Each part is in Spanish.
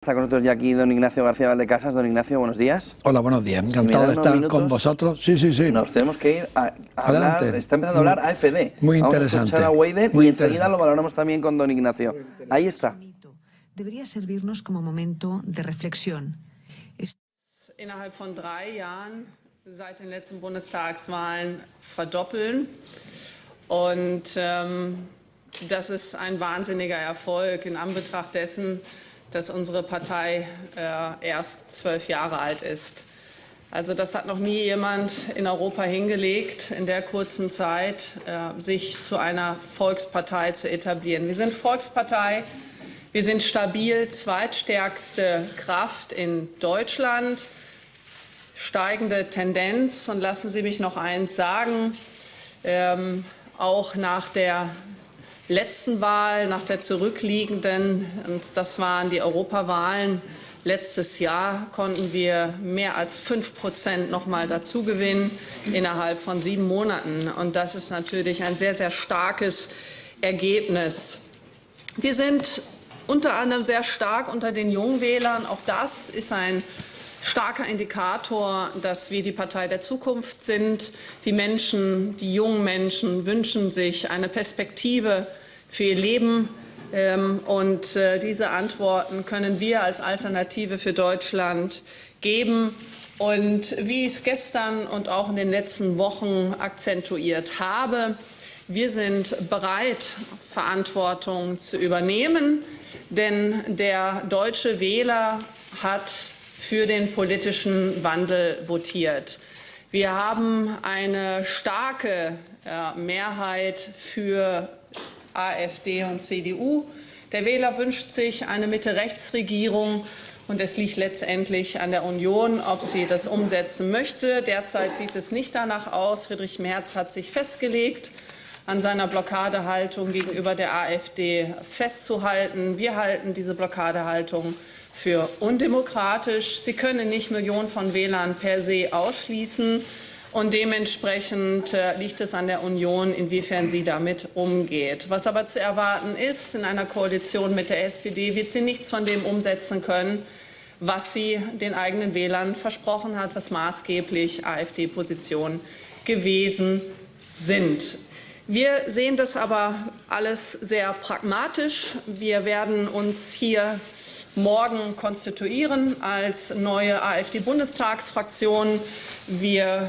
Está con nosotros ya aquí don Ignacio García Valdecasas. Don Ignacio, buenos días. Hola, buenos días. Encantado de estar con vosotros. Sí. Nos tenemos que ir a hablar, está empezando a hablar AFD. Muy Vamos interesante. a escuchar a Weidel y enseguida lo valoramos también con don Ignacio. Ahí está. Debería servirnos como momento de reflexión. Innerhalb von 3 Jahren seit den letzten Bundestagswahlen verdoppeln. Und das ist ein wahnsinniger Erfolg in Anbetracht dessen, dass unsere Partei erst 12 Jahre alt ist. Also das hat noch nie jemand in Europa hingelegt, in der kurzen Zeit sich zu einer Volkspartei zu etablieren. Wir sind Volkspartei, wir sind stabil zweitstärkste Kraft in Deutschland, steigende Tendenz. Und lassen Sie mich noch eins sagen, auch nach der letzten Wahl, nach der zurückliegenden, und das waren die Europawahlen letztes Jahr, konnten wir mehr als 5% nochmal dazu gewinnen innerhalb von 7 Monaten. Und das ist natürlich ein sehr, sehr starkes Ergebnis. Wir sind unter anderem sehr stark unter den Jungwählern. Auch das ist ein starker Indikator, dass wir die Partei der Zukunft sind. Die Menschen, die jungen Menschen wünschen sich eine Perspektive für ihr Leben. Und diese Antworten können wir als Alternative für Deutschland geben. Und wie ich es gestern und auch in den letzten Wochen akzentuiert habe, wir sind bereit, Verantwortung zu übernehmen, denn der deutsche Wähler hat für den politischen Wandel votiert. Wir haben eine starke Mehrheit für AfD und CDU. Der Wähler wünscht sich eine Mitte-Rechts-Regierung und es liegt letztendlich an der Union, ob sie das umsetzen möchte. Derzeit sieht es nicht danach aus. Friedrich Merz hat sich festgelegt, an seiner Blockadehaltung gegenüber der AfD festzuhalten. Wir halten diese Blockadehaltung für undemokratisch. Sie können nicht Millionen von Wählern per se ausschließen. Und dementsprechend liegt es an der Union, inwiefern sie damit umgeht. Was aber zu erwarten ist, in einer Koalition mit der SPD wird sie nichts von dem umsetzen können, was sie den eigenen Wählern versprochen hat, was maßgeblich AfD-Positionen gewesen sind. Wir sehen das aber alles sehr pragmatisch. Wir werden uns hier morgen konstituieren als neue AfD-Bundestagsfraktion. Wir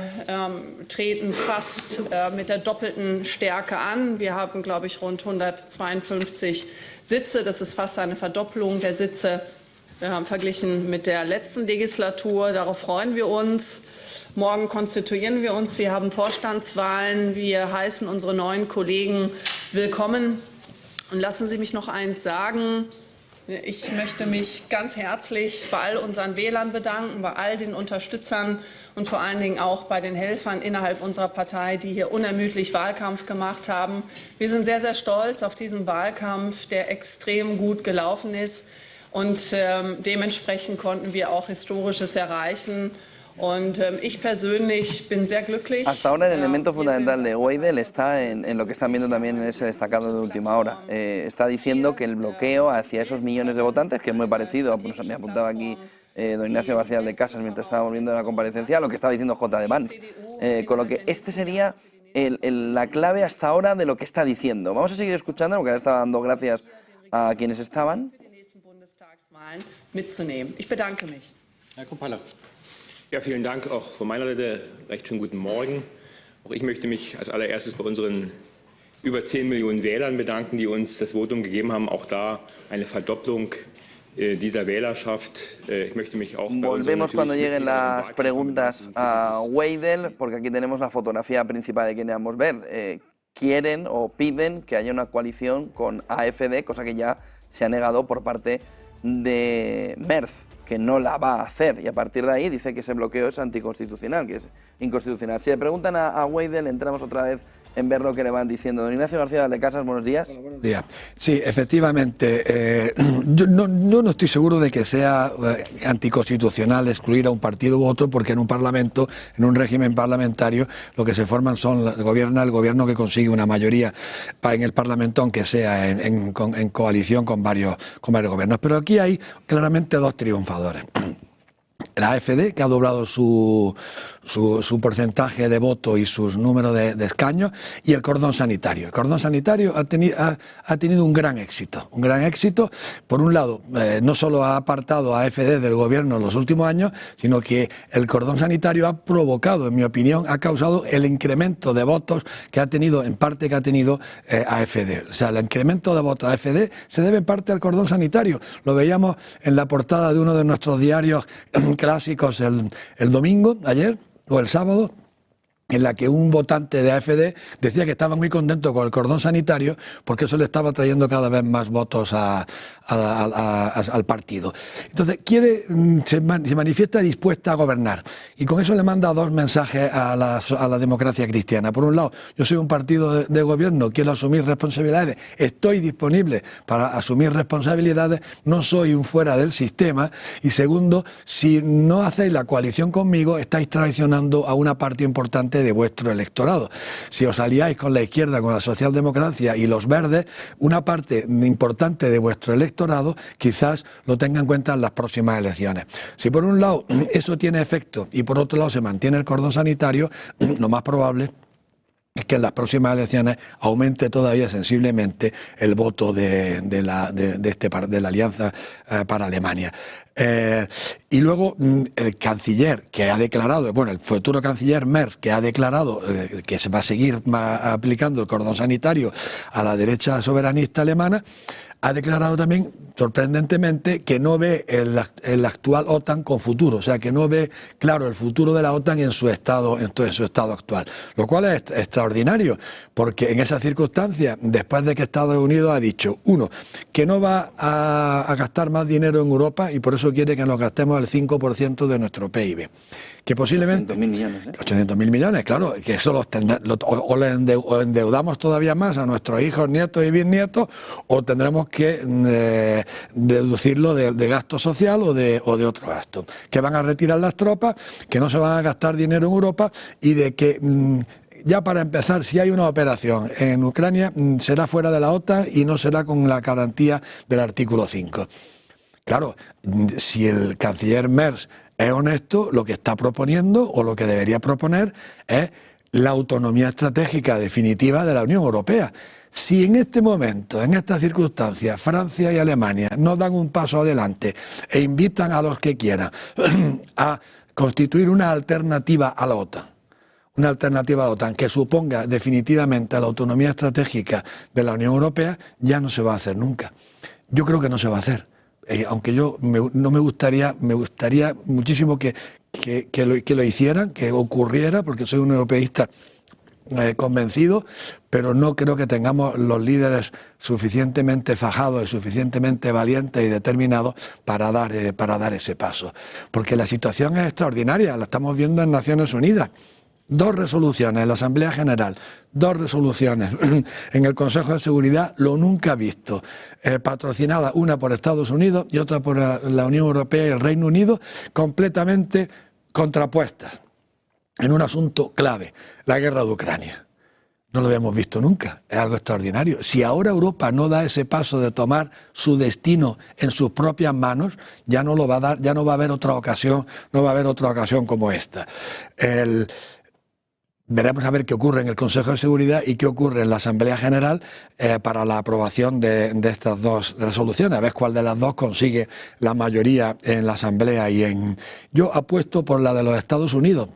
treten fast mit der doppelten Stärke an. Wir haben, glaube ich, rund 152 Sitze. Das ist fast eine Verdoppelung der Sitze verglichen mit der letzten Legislatur. Darauf freuen wir uns. Morgen konstituieren wir uns. Wir haben Vorstandswahlen. Wir heißen unsere neuen Kollegen willkommen. Und lassen Sie mich noch eins sagen. Ich möchte mich ganz herzlich bei all unseren Wählern bedanken, bei all den Unterstützern und vor allen Dingen auch bei den Helfern innerhalb unserer Partei, die hier unermüdlich Wahlkampf gemacht haben. Wir sind sehr, sehr stolz auf diesen Wahlkampf, der extrem gut gelaufen ist. Und dementsprechend konnten wir auch Historisches erreichen. Und ich persönlich bin sehr glücklich. Hasta ahora el elemento fundamental de Weidel está en lo que están viendo también en ese destacado de última hora. Está diciendo que el bloqueo hacia esos millones de votantes, que es muy parecido, pues me apuntaba aquí don Ignacio García Valdecasas mientras estábamos viendo la comparecencia, lo que estaba diciendo J. de Vance. Con lo que este sería la clave hasta ahora de lo que está diciendo. Vamos a seguir escuchando, porque ahora estaba dando gracias a quienes estaban. Mitzunehmen. Ich bedanke mich. Herr Kruppalla. Ja, vielen Dank auch von meiner Seite. Recht schönen guten Morgen. Auch ich möchte mich als allererstes bei unseren über 10 Millionen Wählern bedanken, die uns das Votum gegeben haben. Auch da eine Verdopplung dieser Wählerschaft. Ich möchte mich auch Volvemos cuando lleguen las preguntas a Weidel, porque aquí tenemos la fotografía principal de quien queremos ver. Quieren o piden que haya una coalición con AfD, cosa que ya se ha negado por parte de Merz, que no la va a hacer, y a partir de ahí dice que ese bloqueo es anticonstitucional, que es inconstitucional. Si le preguntan a Weidel, entramos otra vez en ver lo que le van diciendo. Don Ignacio García Valdecasas, buenos días. Hola, buenos días. Sí, efectivamente, yo no estoy seguro de que sea anticonstitucional excluir a un partido u otro, porque en un parlamento, en un régimen parlamentario, lo que se forman gobierna el gobierno que consigue una mayoría en el parlamento, aunque sea en coalición con varios gobiernos. Pero aquí hay claramente dos triunfadores. La AfD, que ha doblado su porcentaje de voto y sus números de escaños, y el cordón sanitario. El cordón sanitario ha tenido un gran éxito. Un gran éxito, por un lado, no solo ha apartado a AfD del gobierno en los últimos años, sino que el cordón sanitario ha provocado, en mi opinión, ha causado el incremento de votos que ha tenido, en parte, AfD. O sea, el incremento de votos a AfD se debe en parte al cordón sanitario. Lo veíamos en la portada de uno de nuestros diarios clásicos el domingo, ayer, o el sábado, en la que un votante de AfD decía que estaba muy contento con el cordón sanitario porque eso le estaba trayendo cada vez más votos al partido. Entonces, se manifiesta dispuesta a gobernar, y con eso le manda dos mensajes a la democracia cristiana. Por un lado, yo soy un partido de gobierno, quiero asumir responsabilidades, estoy disponible para asumir responsabilidades, no soy un fuera del sistema. Y segundo, si no hacéis la coalición conmigo, estáis traicionando a una parte importante de vuestro electorado. Si os aliáis con la izquierda, con la socialdemocracia y los verdes, una parte importante de vuestro electorado quizás lo tenga en cuenta en las próximas elecciones. Si por un lado eso tiene efecto y por otro lado se mantiene el cordón sanitario, lo más probable es que en las próximas elecciones aumente todavía sensiblemente el voto de la Alianza para Alemania. Y luego el canciller que ha declarado, el futuro canciller Merz, que ha declarado que se va a seguir aplicando el cordón sanitario a la derecha soberanista alemana, ha declarado también, sorprendentemente, que no ve el actual OTAN con futuro, o sea, que no ve claro el futuro de la OTAN en su estado actual, lo cual es extraordinario, porque en esas circunstancias, después de que Estados Unidos ha dicho, uno, que no va a gastar más dinero en Europa y por eso quiere que nos gastemos el 5% de nuestro PIB, que posiblemente 800.000 millones, 800.000 millones, claro, que eso o le endeudamos todavía más a nuestros hijos, nietos y bisnietos, o tendremos que deducirlo de gasto social o de otro gasto, que van a retirar las tropas, que no se van a gastar dinero en Europa y de que ya para empezar, si hay una operación en Ucrania, será fuera de la OTAN y no será con la garantía del artículo 5. Claro, si el canciller Merz es honesto, lo que está proponiendo o lo que debería proponer es la autonomía estratégica definitiva de la Unión Europea. Si en este momento, en estas circunstancias, Francia y Alemania no dan un paso adelante e invitan a los que quieran a constituir una alternativa a la OTAN, que suponga definitivamente la autonomía estratégica de la Unión Europea, ya no se va a hacer nunca. Yo creo que no se va a hacer. Aunque me gustaría muchísimo que lo hicieran, que ocurriera, porque soy un europeísta convencido, pero no creo que tengamos los líderes suficientemente fajados y suficientemente valientes y determinados para dar ese paso. Porque la situación es extraordinaria, la estamos viendo en Naciones Unidas. 2 resoluciones en la Asamblea General, 2 resoluciones en el Consejo de Seguridad, lo nunca visto, patrocinada una por Estados Unidos y otra por la Unión Europea y el Reino Unido, completamente contrapuestas en un asunto clave, la guerra de Ucrania. No lo habíamos visto nunca, es algo extraordinario. Si ahora Europa no da ese paso de tomar su destino en sus propias manos, ya no lo va a dar, ya no va a haber otra ocasión, como esta. Veremos a ver qué ocurre en el Consejo de Seguridad y qué ocurre en la Asamblea General para la aprobación de estas 2 resoluciones, a ver cuál de las 2 consigue la mayoría en la Asamblea Yo apuesto por la de los Estados Unidos,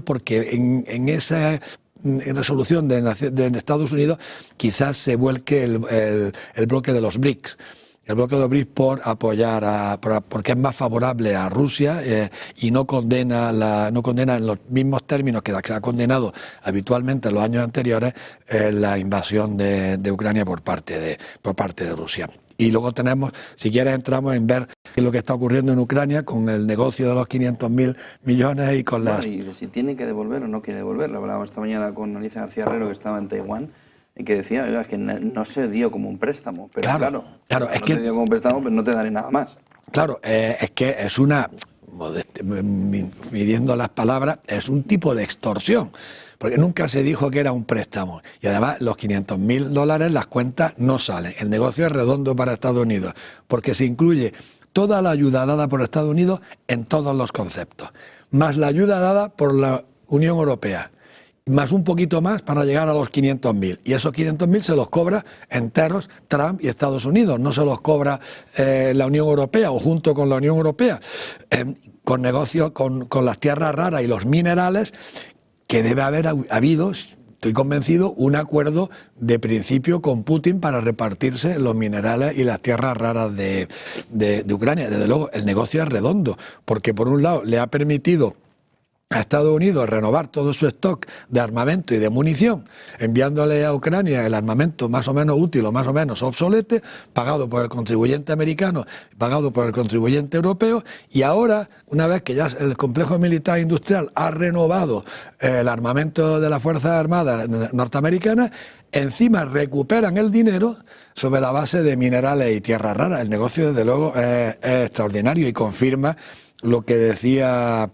porque en esa resolución de Estados Unidos quizás se vuelque el bloque de los BRICS. El bloque de BRICS por apoyar porque es más favorable a Rusia y no condena en los mismos términos que ha condenado habitualmente en los años anteriores la invasión de Ucrania por parte de Rusia. Y luego tenemos, si quieres entramos en ver qué es lo que está ocurriendo en Ucrania con el negocio de los 500.000 millones y con las... Y si tiene que devolver o no quiere devolver. Lo hablábamos esta mañana con Alicia García Herrero, que estaba en Taiwán, y que decía, oiga, es que no se dio como un préstamo. Pero claro es que no te dio como un préstamo, pero no te daré nada más. Claro, es que es una, midiendo las palabras, es un tipo de extorsión. Porque nunca se dijo que era un préstamo. Y además los 500.000 dólares, las cuentas no salen. El negocio es redondo para Estados Unidos, porque se incluye toda la ayuda dada por Estados Unidos en todos los conceptos, más la ayuda dada por la Unión Europea, más un poquito más para llegar a los 500.000. Y esos 500.000 se los cobra enteros Trump y Estados Unidos, no se los cobra la Unión Europea o junto con la Unión Europea, con negocios con las tierras raras y los minerales, que debe haber habido, estoy convencido, un acuerdo de principio con Putin para repartirse los minerales y las tierras raras de Ucrania. Desde luego, el negocio es redondo, porque por un lado le ha permitido a Estados Unidos renovar todo su stock de armamento y de munición, enviándole a Ucrania el armamento más o menos útil o más o menos obsoleto, pagado por el contribuyente americano, pagado por el contribuyente europeo, y ahora, una vez que ya el complejo militar industrial ha renovado el armamento de las Fuerzas Armadas norteamericanas, encima recuperan el dinero sobre la base de minerales y tierras raras. El negocio, desde luego, es extraordinario y confirma lo que decía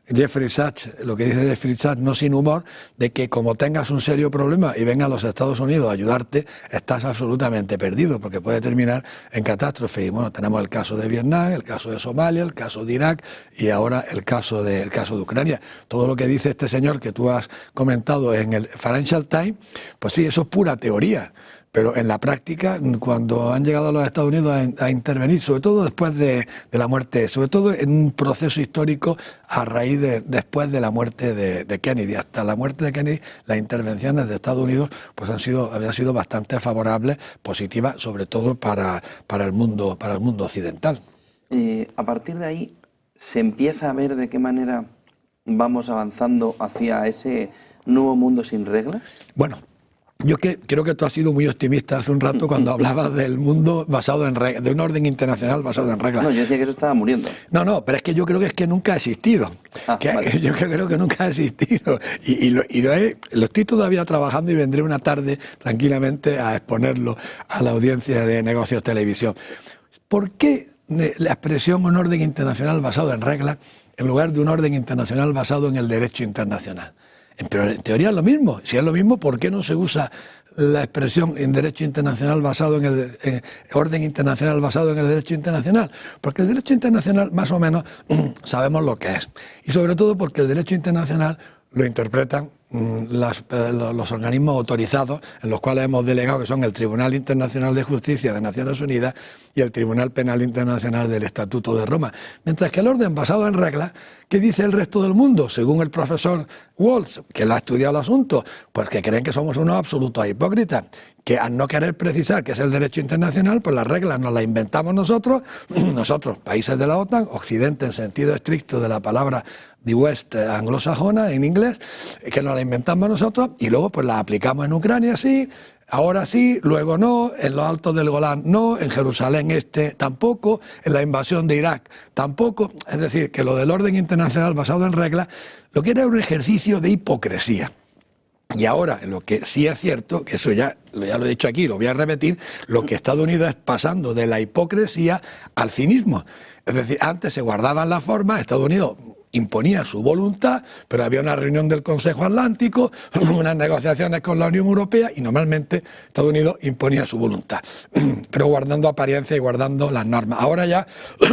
Jeffrey Sachs, lo que dice Jeffrey Sachs, no sin humor, de que como tengas un serio problema y vengan los Estados Unidos a ayudarte, estás absolutamente perdido, porque puede terminar en catástrofe. Y bueno, tenemos el caso de Vietnam, el caso de Somalia, el caso de Irak y ahora el caso de Ucrania. Todo lo que dice este señor que tú has comentado en el Financial Times, pues sí, eso es pura teoría. Pero en la práctica, cuando han llegado los Estados Unidos a intervenir, sobre todo después de la muerte, sobre todo en un proceso histórico a raíz después de la muerte de Kennedy, hasta la muerte de Kennedy, las intervenciones de Estados Unidos pues habían sido bastante favorables, positivas, sobre todo para el mundo occidental. A partir de ahí, ¿se empieza a ver de qué manera vamos avanzando hacia ese nuevo mundo sin reglas? Bueno, yo creo que tú has sido muy optimista hace un rato cuando hablabas del mundo basado en reglas, de un orden internacional basado en reglas. No, yo decía que eso estaba muriendo. No, pero es que yo creo que nunca ha existido. Vale. Yo creo que nunca ha existido. Y lo estoy todavía trabajando y vendré una tarde tranquilamente a exponerlo a la audiencia de Negocios Televisión. ¿Por qué la expresión un orden internacional basado en reglas en lugar de un orden internacional basado en el derecho internacional? Pero en teoría es lo mismo. Si es lo mismo, ¿por qué no se usa la expresión en derecho internacional basado en el orden internacional basado en el derecho internacional? Porque el derecho internacional, más o menos, sabemos lo que es. Y sobre todo porque el derecho internacional lo interpretan los organismos autorizados, en los cuales hemos delegado, que son el Tribunal Internacional de Justicia de Naciones Unidas y el Tribunal Penal Internacional del Estatuto de Roma. Mientras que el orden basado en reglas, ¿qué dice el resto del mundo? Según el profesor Waltz, que lo ha estudiado el asunto, pues que creen que somos unos absolutos hipócritas, que al no querer precisar qué es el derecho internacional, pues las reglas nos las inventamos nosotros, países de la OTAN, Occidente en sentido estricto de la palabra de West anglosajona en inglés, que nos la inventamos nosotros y luego pues la aplicamos en Ucrania sí, ahora sí, luego no, en los altos del Golán no, en Jerusalén Este tampoco, en la invasión de Irak tampoco. Es decir, que lo del orden internacional basado en reglas, lo que era un ejercicio de hipocresía. Y ahora, lo que sí es cierto, que eso ya lo he dicho aquí, lo voy a repetir, lo que Estados Unidos es pasando de la hipocresía al cinismo. Es decir, antes se guardaban las formas, Estados Unidos imponía su voluntad, pero había una reunión del Consejo Atlántico, unas negociaciones con la Unión Europea y normalmente Estados Unidos imponía su voluntad, pero guardando apariencia y guardando las normas. Ahora ya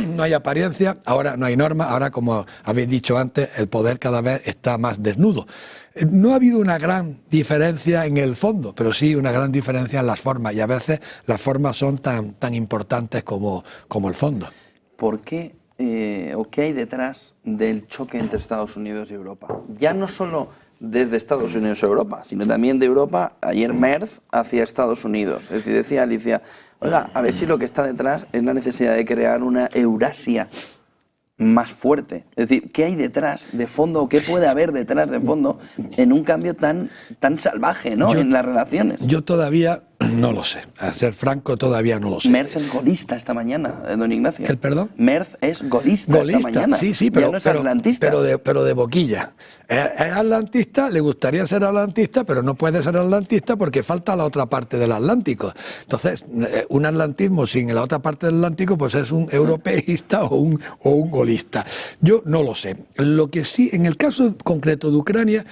no hay apariencia, ahora no hay normas, ahora, como habéis dicho antes, el poder cada vez está más desnudo. No ha habido una gran diferencia en el fondo, pero sí una gran diferencia en las formas, y a veces las formas son tan importantes como el fondo. ¿Por qué o qué hay detrás del choque entre Estados Unidos y Europa? Ya no solo desde Estados Unidos a Europa, sino también de Europa, ayer Merz, hacia Estados Unidos. Es decir, decía Alicia, oiga, a ver si lo que está detrás es la necesidad de crear una Eurasia más fuerte. Es decir, ¿qué hay detrás de fondo o qué puede haber detrás de fondo en un cambio tan salvaje, ¿no? En las relaciones? Yo todavía No lo sé. A ser franco, todavía no lo sé. Merz es golista esta mañana, don Ignacio. ¿El perdón? Merz es golista esta mañana. Sí, sí, pero, ya no es atlantista. pero de boquilla. Es atlantista, le gustaría ser atlantista, pero no puede ser atlantista porque falta la otra parte del Atlántico. Entonces, un atlantismo sin la otra parte del Atlántico, pues es un europeísta o un golista. Yo no lo sé. Lo que sí, en el caso concreto de Ucrania,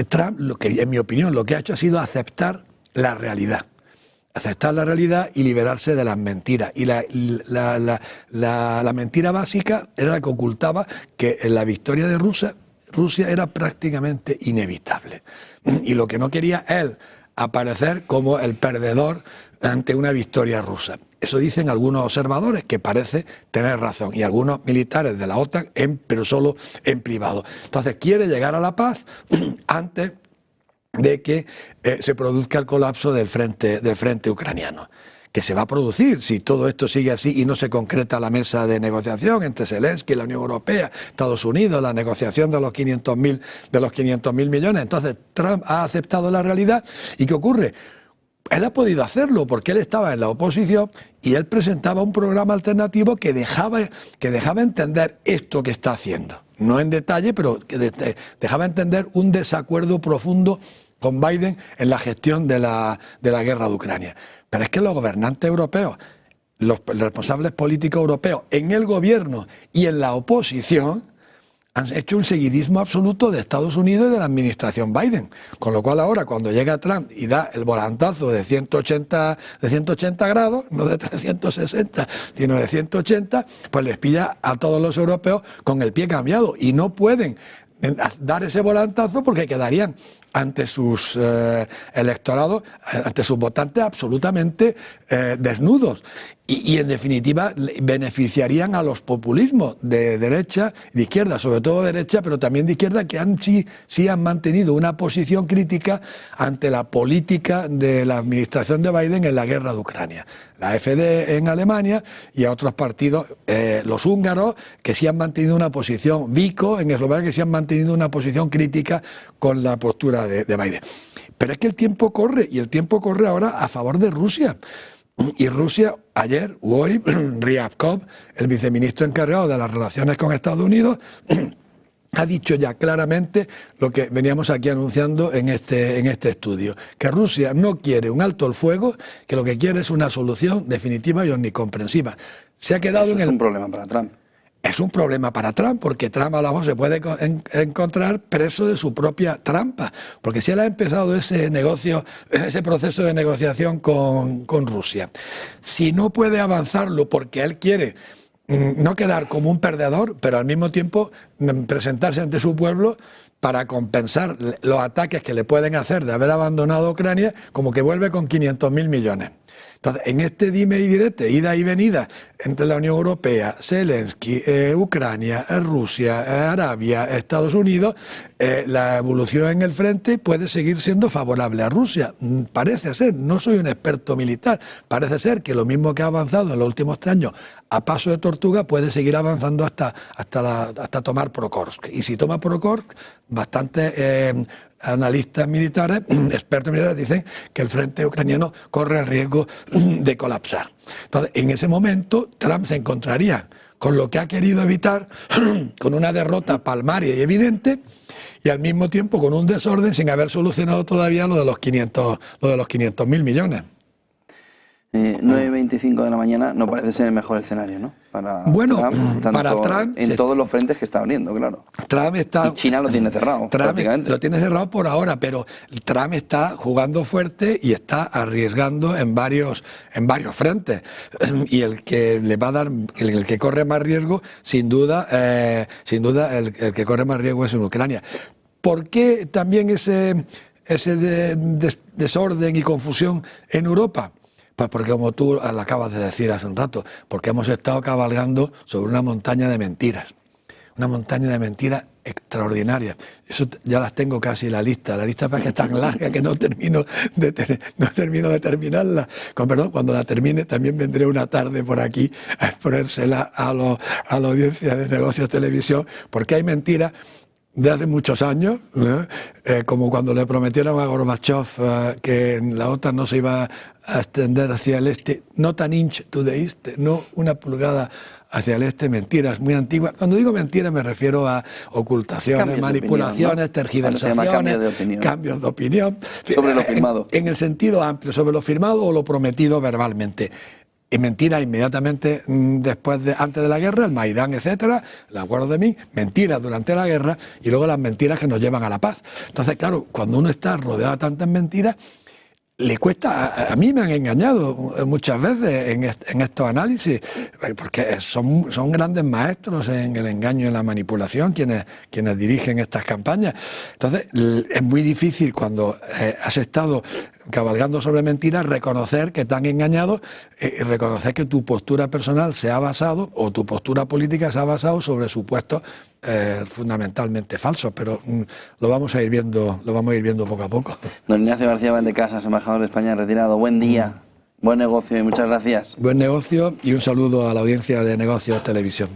Trump, en mi opinión, lo que ha hecho ha sido aceptar la realidad. Aceptar la realidad y liberarse de las mentiras. Y la mentira básica era la que ocultaba que la victoria de Rusia era prácticamente inevitable. Y lo que no quería él, aparecer como el perdedor ante una victoria rusa. Eso dicen algunos observadores, que parece tener razón, y algunos militares de la OTAN, pero solo en privado. Entonces quiere llegar a la paz antes de que se produzca el colapso del frente ucraniano, que se va a producir si todo esto sigue así y no se concreta la mesa de negociación entre Zelensky, la Unión Europea, Estados Unidos, la negociación de los 500.000 millones. Entonces Trump ha aceptado la realidad. ¿Y qué ocurre? Él ha podido hacerlo porque él estaba en la oposición y él presentaba un programa alternativo que dejaba entender esto que está haciendo. No en detalle, pero que dejaba entender un desacuerdo profundo con Biden en la gestión de la guerra de Ucrania. Pero es que los gobernantes europeos, los responsables políticos europeos en el gobierno y en la oposición han hecho un seguidismo absoluto de Estados Unidos y de la administración Biden. Con lo cual ahora, cuando llega Trump y da el volantazo de 180 grados, no de 360, sino de 180, pues les pilla a todos los europeos con el pie cambiado. Y no pueden dar ese volantazo porque quedarían ante sus electorados, ante sus votantes absolutamente desnudos. Y en definitiva beneficiarían a los populismos de derecha y de izquierda, sobre todo de derecha, pero también de izquierda, que sí han mantenido una posición crítica ante la política de la administración de Biden en la guerra de Ucrania. La AfD en Alemania y a otros partidos, los húngaros, que sí han mantenido una posición, Vico en Eslovaquia, que sí han mantenido una posición crítica con la postura de Biden. Pero es que el tiempo corre, y el tiempo corre ahora a favor de Rusia. Y Rusia, ayer u hoy, Ryabkov, el viceministro encargado de las relaciones con Estados Unidos, ha dicho ya claramente lo que veníamos aquí anunciando en este estudio, que Rusia no quiere un alto el fuego, que lo que quiere es una solución definitiva y omnicomprensiva. Se ha quedado Eso es un problema para Trump. Es un problema para Trump, porque Trump a la mejor se puede encontrar preso de su propia trampa, porque si él ha empezado ese proceso de negociación con Rusia, si no puede avanzarlo porque él quiere no quedar como un perdedor, pero al mismo tiempo presentarse ante su pueblo para compensar los ataques que le pueden hacer de haber abandonado Ucrania, como que vuelve con 500.000 millones. Entonces, en este dime y direte, ida y venida entre la Unión Europea, Zelensky, Ucrania, Rusia, Arabia, Estados Unidos, la evolución en el frente puede seguir siendo favorable a Rusia. Parece ser, no soy un experto militar, parece ser que lo mismo que ha avanzado en los últimos 3 años a paso de tortuga puede seguir avanzando hasta tomar Prokhorsk. Y si toma Prokhorsk, bastantes analistas militares, expertos militares, dicen que el frente ucraniano corre el riesgo de colapsar. Entonces, en ese momento, Trump se encontraría con lo que ha querido evitar, con una derrota palmaria y evidente, y al mismo tiempo con un desorden sin haber solucionado todavía lo de los 500.000 millones. 9:25 de la mañana no parece ser el mejor escenario, ¿no? Para Trump, en todos los frentes que está abriendo, claro. Trump está, y China lo tiene cerrado, prácticamente. Lo tiene cerrado por ahora, pero Trump está jugando fuerte y está arriesgando en varios frentes. Y el que le va a dar, el que corre más riesgo, sin duda el que corre más riesgo es en Ucrania. ¿Por qué también ese desorden y confusión en Europa? Pues porque, como tú lo acabas de decir hace un rato, porque hemos estado cabalgando sobre una montaña de mentiras. Una montaña de mentiras extraordinarias. Eso ya las tengo casi en la lista. La lista es tan larga que no termino de terminarla. Cuando la termine también vendré una tarde por aquí a exponérsela a la audiencia de Negocios Televisión, porque hay mentiras de hace muchos años, como cuando le prometieron a Gorbachev que la OTAN no se iba a extender hacia el este, not an inch to the east, no una pulgada hacia el este, mentiras muy antiguas. Cuando digo mentiras me refiero a ocultaciones, Cambios manipulaciones, opinión, ¿no? tergiversaciones, cambios de opinión. Sobre lo firmado. En el sentido amplio, sobre lo firmado o lo prometido verbalmente. Y mentiras inmediatamente antes de la guerra, el Maidán, etcétera, el acuerdo de Minsk, mentiras durante la guerra y luego las mentiras que nos llevan a la paz. Entonces, claro, cuando uno está rodeado de tantas mentiras, le cuesta, a mí me han engañado muchas veces en estos análisis, porque son grandes maestros en el engaño y en la manipulación quienes dirigen estas campañas. Entonces, es muy difícil cuando has estado cabalgando sobre mentiras reconocer que te han engañado y reconocer que tu postura personal se ha basado, o tu postura política se ha basado sobre supuestos fundamentalmente falsos, pero lo vamos a ir viendo poco a poco. Don Ignacio García Valdecasas, embajador de España retirado, buen día, buen negocio y muchas gracias. Buen negocio y un saludo a la audiencia de Negocios Televisión.